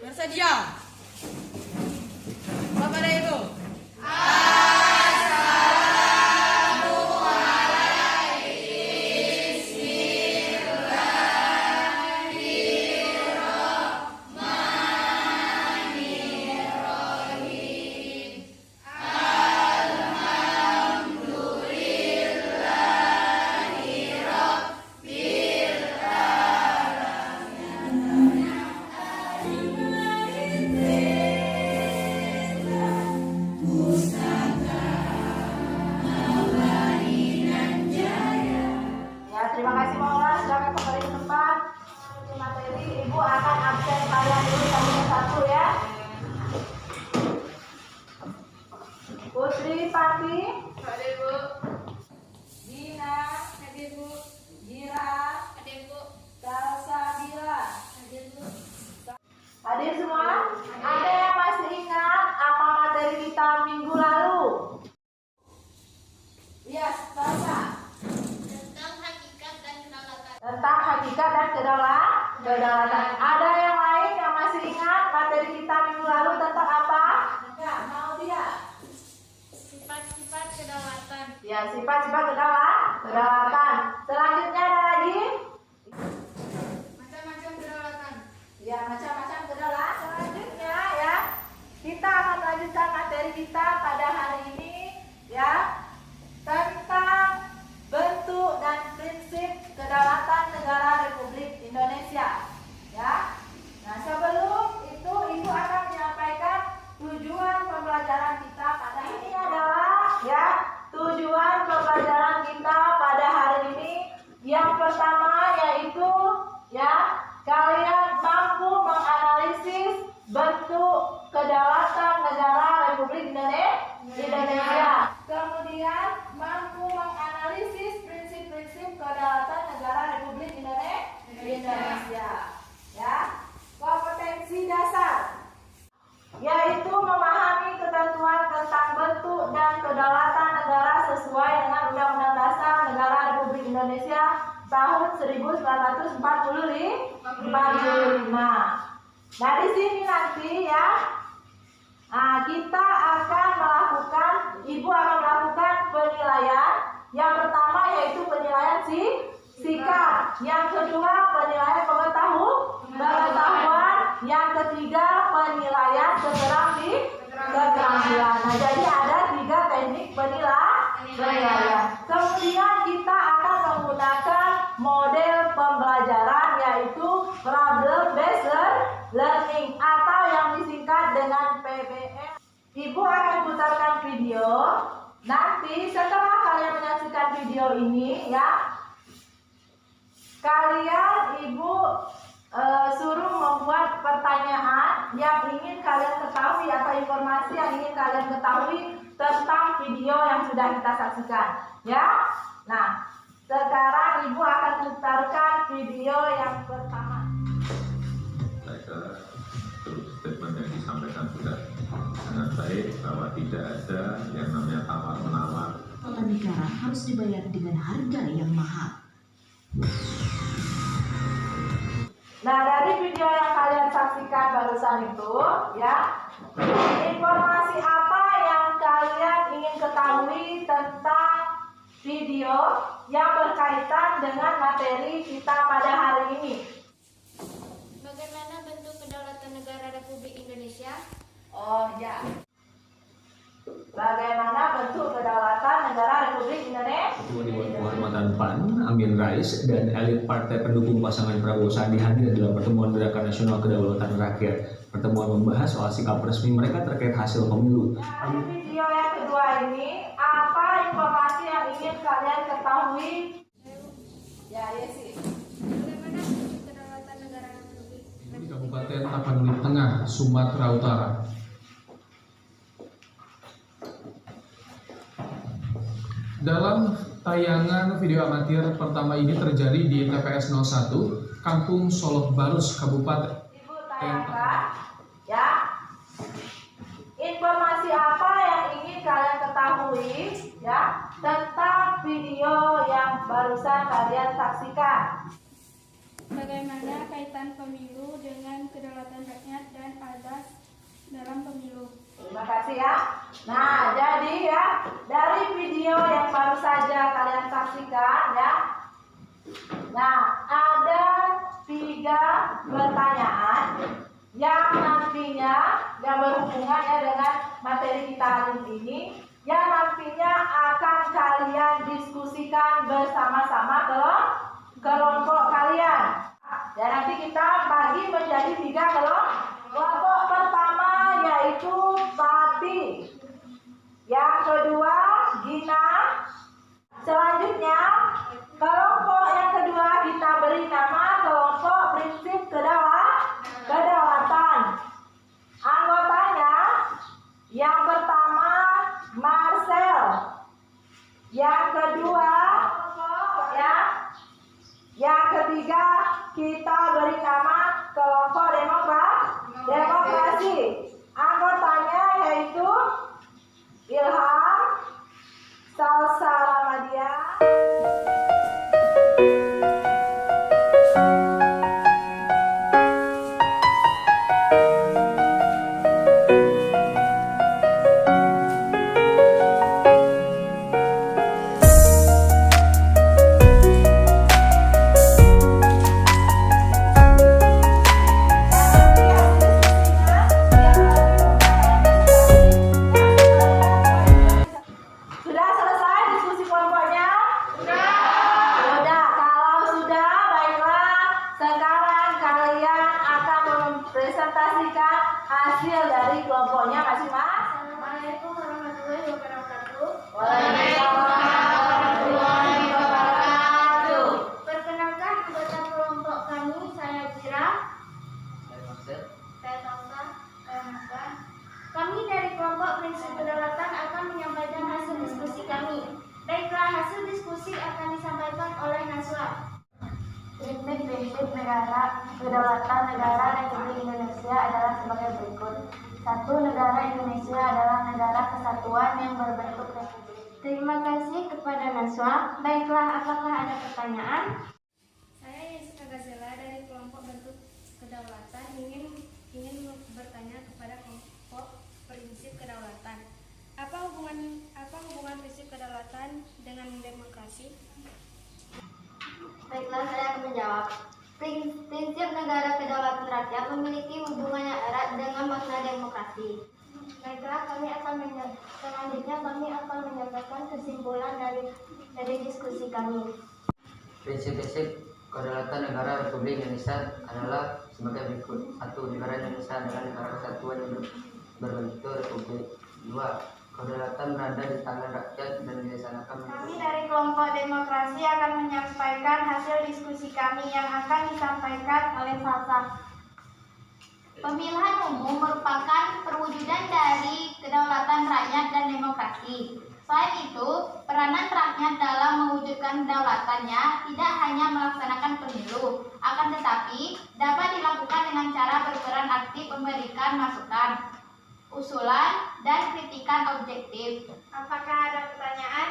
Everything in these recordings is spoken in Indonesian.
Bersedia. Bapak dan Ibu. Terima kasih Maula, silakan kembali ke tempat. Materi Ibu akan absen kalian dulu satu ya. Putri Pati, Hadir Bu. Dina, Hadir Bu. Gira, Hadir Bu. Salsabila. Hadir Bu. Hadir semua? Ada yang masih ingat apa materi kita minggu lalu? Yes, Salsa. Tentang hakikat dan kedaulatan. Ada yang lain yang masih ingat materi kita minggu lalu tentang apa? Enggak, mau dia? Sifat-sifat kedaulatan. Ya, sifat-sifat kedaulatan. Selanjutnya ada lagi? Macam-macam kedaulatan. Ya, macam-macam kedaulatan. Selanjutnya ya, kita akan melanjutkan materi kita pada hari ini ya, tentang bentuk dan prinsip kedaulatan negara Republik Indonesia ya. Nah, sebelum itu Ibu akan menyampaikan tujuan pembelajaran kita pada hari ini adalah ya, tujuan pembelajaran kita pada hari ini yang pertama yaitu ya, kalian mampu menganalisis bentuk kedaulatan negara Republik Indonesia. Kemudian mampu menganalisis prinsip-prinsip kedaulatan negara Republik Indonesia. Ya, kompetensi dasar yaitu memahami ketentuan tentang bentuk dan kedaulatan negara sesuai dengan Undang-Undang Dasar Negara Republik Indonesia tahun 1945. Nah, di sini nanti ya, kita akan melakukan, Ibu akan melakukan penilaian. Yang pertama yaitu penilaian sikap, yang kedua penilaian pengetahuan, yang ketiga penilaian keterampilan. Nah, jadi ada 3 teknik penilaian. Kemudian kita akan menggunakan model pembelajaran yaitu problem based learning atau yang disingkat dengan PBL. Ibu akan putarkan video. Nanti setelah kalian menyaksikan video ini ya, kalian Ibu suruh membuat pertanyaan yang ingin kalian ketahui atau informasi yang ingin kalian ketahui tentang video yang sudah kita saksikan ya. Nah, sekarang Ibu akan putarkan video yang pertama. Saya kira statement yang disampaikan sudah sangat baik bahwa tidak ada yang namanya tawar-menawar. Kepala negara harus dibayar dengan harga yang mahal. Nah, dari video yang kalian saksikan barusan itu ya, informasi apa yang kalian ingin ketahui tentang video yang berkaitan dengan materi kita pada hari ini? Bagaimana bentuk kedaulatan negara Republik Indonesia? Oh ya. Bagaimana bentuk kedaulatan negara Republik Indonesia? Ketua Dewan Kehormatan PAN, Amin Rais, dan elit partai pendukung pasangan Prabowo Sandi hadir dalam pertemuan Gerakan Nasional Kedaulatan Rakyat. Pertemuan membahas soal sikap resmi mereka terkait hasil pemilu. Nah, di video yang kedua ini, apa informasi yang ingin kalian ketahui? Ya, Yesi. Bagaimana bentuk kedaulatan negara Republik Di Kabupaten Tapanuli Tengah, Sumatera Utara. Dalam tayangan video amatir pertama ini terjadi di TPS 01, Kampung Solok Barus, Kabupaten. Ibu tayangkan, ya. Informasi apa yang ingin kalian ketahui, ya? kalian saksikan. Bagaimana kaitan pemilu dengan kedaulatan rakyat dan azas dalam pemilu? Terima kasih ya. Nah, jadi ya, dari video yang baru saja kalian saksikan ya. Nah, ada 3 pertanyaan yang nantinya yang berhubungan ya dengan materi kita hari ini, yang nantinya akan kalian diskusikan bersama-sama ke kelompok kalian. Dan nanti kita bagi menjadi 3 kelompok. Kelompok pertama yaitu Pati, yang kedua Gina, selanjutnya kelompok yang kedua kita beri nama kelompok prinsip kedaulatan. Anggotanya yang pertama Marcel, yang kedua ya, yang ketiga kita beri nama kelompok demokrasi. Anggotanya yaitu Ilham, Salsa Ramadia, Sudah selesai diskusi kelompoknya? Sudah. Kalau sudah, baiklah. Sekarang kalian akan mempresentasikan hasil dari kelompoknya masing-masing. Assalamualaikum warahmatullahi wabarakatuh. Waalaikumsalam warahmatullahi wabarakatuh. Perkenalkan anggota kelompok kami, saya Zira. Saya Salsa. Saya Nasra. Kami dari kelompok prinsip kedaulatan akan menyampaikan hasil diskusi kami. Baiklah, hasil diskusi akan disampaikan oleh Naswa. Prinsip negara kedaulatan negara Republik Indonesia adalah sebagai berikut. 1. Negara Indonesia adalah negara kesatuan yang berbentuk republik. Terima kasih kepada Naswa. Baiklah, apakah ada pertanyaan? Saya Yesika Gazela dari kelompok bentuk kedaulatan ingin bertanya kepada kelompok prinsip kedaulatan. Apa hubungan prinsip kedaulatan dengan demokrasi? Baiklah, saya akan menjawab. Prinsip negara kedaulatan rakyat memiliki hubungan yang erat dengan makna demokrasi. Baiklah, selanjutnya kami akan menyampaikan kesimpulan dari diskusi kami. Prinsip-prinsip kedaulatan negara Republik Indonesia adalah sebagai berikut. 1. Negara Indonesia adalah negara kesatuan yang berbentuk republik. 2. Kedaulatan berada di tangan rakyat dan dilaksanakan. Kami dari kelompok demokrasi akan menyampaikan hasil diskusi kami yang akan disampaikan oleh Salsa. Pemilihan umum merupakan perwujudan dari kedaulatan rakyat dan demokrasi. Selain itu, peranan rakyat dalam mewujudkan kedaulatannya tidak hanya melaksanakan pemilu, akan tetapi dapat dilakukan dengan cara berperan aktif memberikan masukan, usulan, dan kritikan objektif. Apakah ada pertanyaan?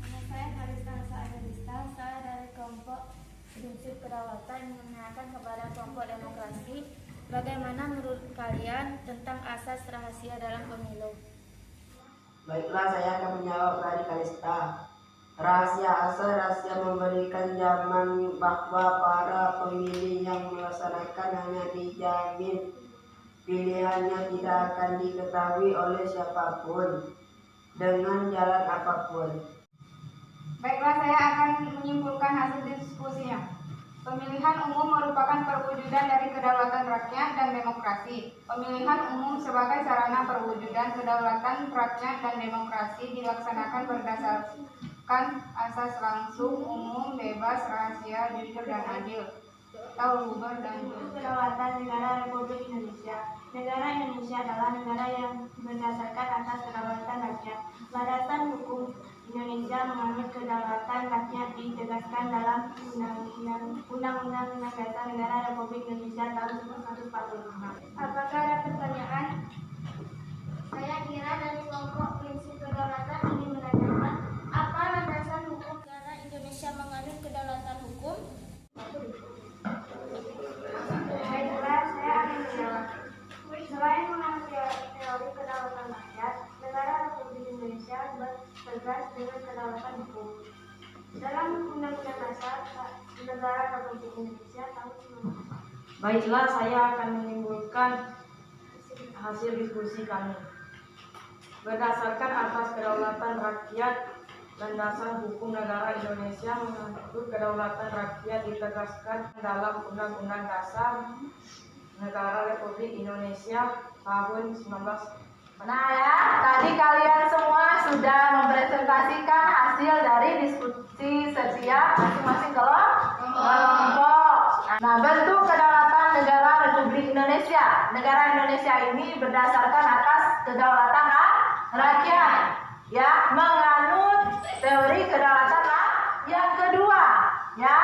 Nama saya Harista Saadista, saya dari kelompok prinsip kedaulatan menanyakan kepada kelompok demokrasi, bagaimana menurut kalian tentang asas rahasia dalam pemilu? Baiklah, saya akan menjawab dari Kalista. Rahasia memberikan jamin bahwa para pemilih yang melaksanakan hanya dijamin pilihannya tidak akan diketahui oleh siapapun dengan jalan apapun. Baiklah, saya akan menyimpulkan hasil diskusinya. Pemilihan umum merupakan perwujudan dari kedaulatan rakyat dan demokrasi. Pemilihan umum sebagai sarana perwujudan kedaulatan rakyat dan demokrasi dilaksanakan berdasarkan asas langsung, umum, bebas, rahasia, jujur, dan adil. Luber dan kedaulatan negara Republik Indonesia. Negara Indonesia adalah negara yang berdasarkan asas kedaulatan rakyat. Landasan hukum Indonesia menganut kedaulatan rakyat ditegaskan dalam Undang-Undang Dasar Negara Republik Indonesia tahun 1945. Apakah ada pertanyaan? Saya Kira dari kelompok prinsip kedaulatan ingin menanyakan apa landasan tegas dengan kedaulatan hukum. Dalam Undang-Undang Dasar Negara Republik Indonesia tahun 1945. Baiklah, saya akan menyimpulkan hasil diskusi kami. Berdasarkan atas kedaulatan rakyat, landasan hukum negara Indonesia mengatur kedaulatan rakyat ditegaskan dalam Undang-Undang Dasar Negara Republik Indonesia tahun 1945. Nah ya, tadi kalian semua sudah mempresentasikan hasil dari diskusi setiap masing-masing kelompok. Nah, bentuk kedaulatan negara Republik Indonesia. Negara Indonesia ini berdasarkan atas kedaulatan rakyat, ya, menganut teori kedaulatan rakyat. Yang kedua, ya,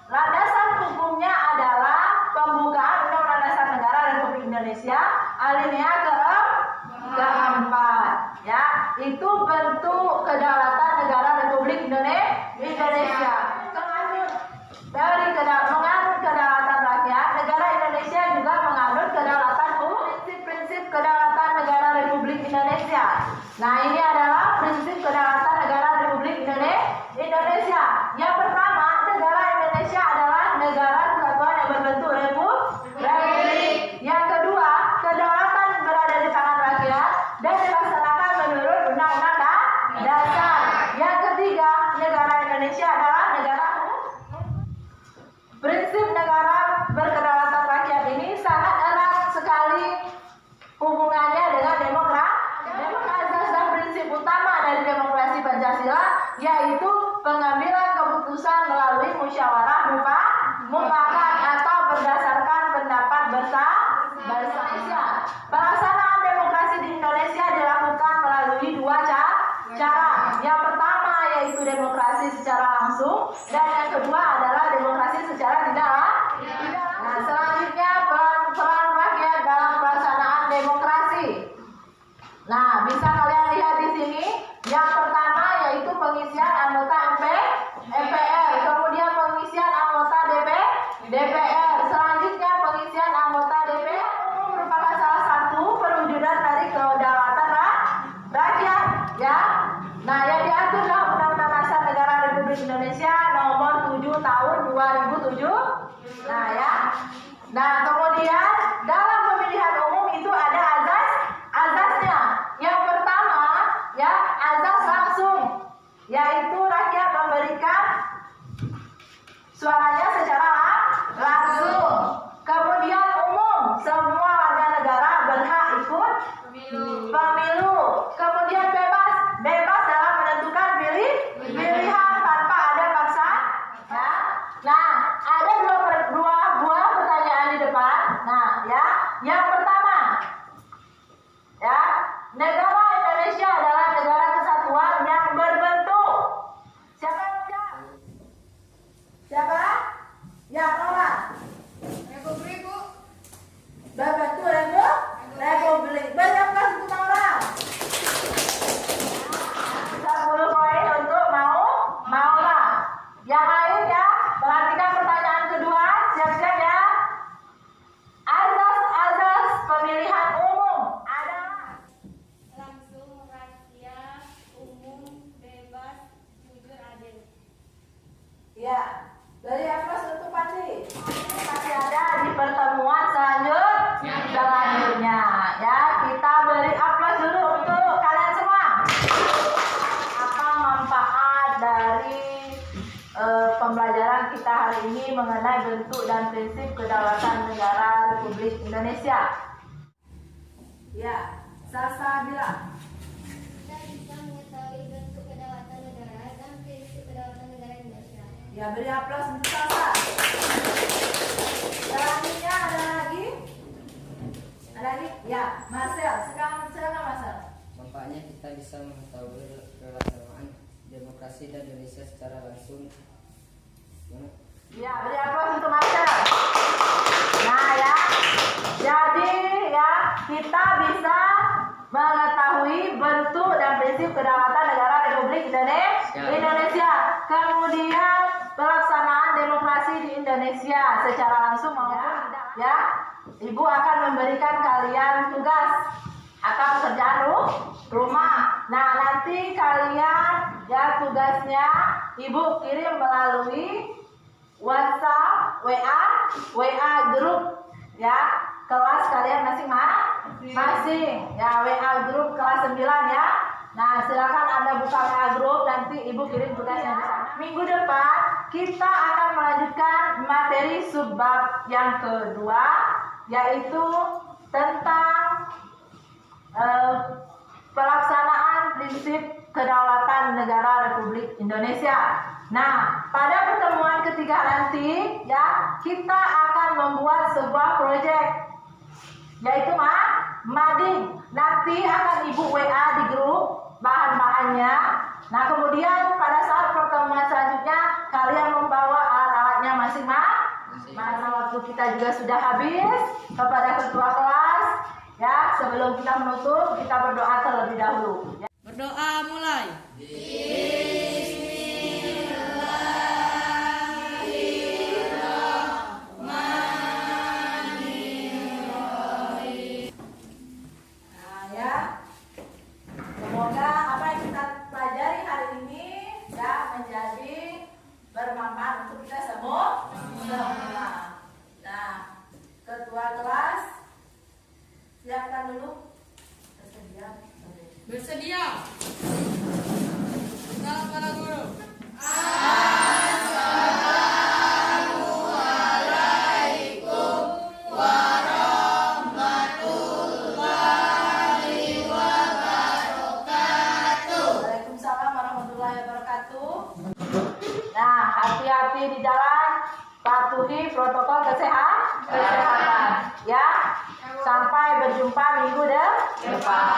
landasan hukumnya adalah pembukaan Undang-Undang Dasar Negara Republik Indonesia alinea keempat, ya, itu bentuk kedaulatan negara Republik Indonesia. Menganut kedaulatan rakyat, negara Indonesia juga menganut kedaulatan hukum, prinsip kedaulatan negara Republik Indonesia. Nah, ini adalah prinsip kedaulatan negara Republik Indonesia. Yang pertama, negara Indonesia adalah negara kesatuan yang berbentuk republik. Yang kedua, kedaulatan berada di tangan rakyat dan dilaksanakan menurut Undang-Undang Dasar. Yang ketiga, negara Indonesia adalah negara hukum. Prinsip negara berkedaulatan rakyat ini sangat erat sekali hubungannya dengan demokrasi. Dan prinsip utama dari demokrasi Pancasila yaitu pengambilan keputusan melalui musyawarah mufakat atau berdasarkan pendapat bersama. Pelaksanaan demokrasi di Indonesia dilakukan melalui dua cara. Yang pertama yaitu demokrasi secara langsung dan yang kedua adalah demokrasi secara tidak langsung. Nah, selanjutnya peran rakyat dalam pelaksanaan demokrasi. Nah, bisa kalian lihat di sini. Yang pertama yaitu pengisian anggota MPR, kemudian pengisian anggota DPR, selanjutnya pengisian anggota DPR merupakan salah satu perwujudan dari kedaulatan rakyat, ya. Nah, yang diatur dalam Undang-Undang Dasar Negara Republik Indonesia nomor 7 tahun 2007. Nah, ya. Nah, kemudian dalam pemilihan umum itu ada azasnya. Yang pertama, ya, azas langsung, yaitu rakyat memberikan suaranya secara langsung. Kemudian umum, semua warga negara berhak ikut pemilu. Kemudian bebas dalam menentukan pilihan tanpa ada paksaan. Ya. Nah, ada dua buah pertanyaan di depan. Nah, ya, yang pertama, ya, negara Indonesia adalah negara kesatuan yang berbentuk. Siapa yang jawab? Siapa? Yang nolak? Republik, Bu. Berbentuk republik. Berapa untuk orang? 10 poin untuk mau lah. Yang lain ya, perhatikan pertanyaan kedua. Siap-siap ya. Azas pemilihan umum adalah Langsung, rahasia, umum, bebas, jujur, adil. ya. Dari atas untuk Pandi. Masih ada di pertemuan selanjutnya. Ya, kita beri aplaus dulu untuk kalian semua. Apa manfaat dari pembelajaran kita hari ini mengenai bentuk dan prinsip kedaulatan negara Republik Indonesia? Ya, Sasa bilang. Kita bisa mengetahui bentuk kedaulatan negara dan prinsip kedaulatan negara Indonesia. Ya, beri aplaus untuk Sasa. Selanjutnya ada lagi? Ada lagi? Ya, Marcel. Silakan Marcel. Manfaatnya kita bisa mengetahui pelaksanaan demokrasi di Indonesia secara langsung. Ya, beri aplaus untuk Marcel. Nah, ya. Jadi, ya, kita bisa mengetahui bentuk dan prinsip kedaulatan negara Republik Indonesia. Kemudian pelaksanaan demokrasi di Indonesia secara langsung maupun tidak. Ya, Ibu akan memberikan kalian tugas atau pekerjaan rumah. Nah, nanti kalian ya tugasnya Ibu kirim melalui WhatsApp, WA grup ya kelas kalian masing-masing. Ya, WA grup kelas 9 ya. Nah, silakan Anda buka WA grup, nanti Ibu kirim tugasnya di sana. Minggu depan kita akan melanjutkan materi subbab yang kedua, yaitu tentang pelaksanaan prinsip kedaulatan negara Republik Indonesia. Nah, pada pertemuan ketiga nanti ya kita akan membuat sebuah proyek, yaitu mading. Nanti akan Ibu WA di grup bahan-bahannya. Nah, kemudian pada saat pertemuan selanjutnya kalian membawa alat-alatnya masing-masing. Masa waktu kita juga sudah habis. Kepada ketua kelas ya, sebelum kita menutup kita berdoa terlebih dahulu. Berdoa mulai. Nah ya, semoga apa yang kita pelajari hari ini ya menjadi bermanfaat untuk kita semua. Nah, ketua kelas siapkan dulu. Bersedia. Salam para guru. Waalaikumsalam warahmatullahi wabarakatuh. Nah, hati-hati di jalan, patuhi protokol kesehatan ya. Sampai berjumpa minggu depan.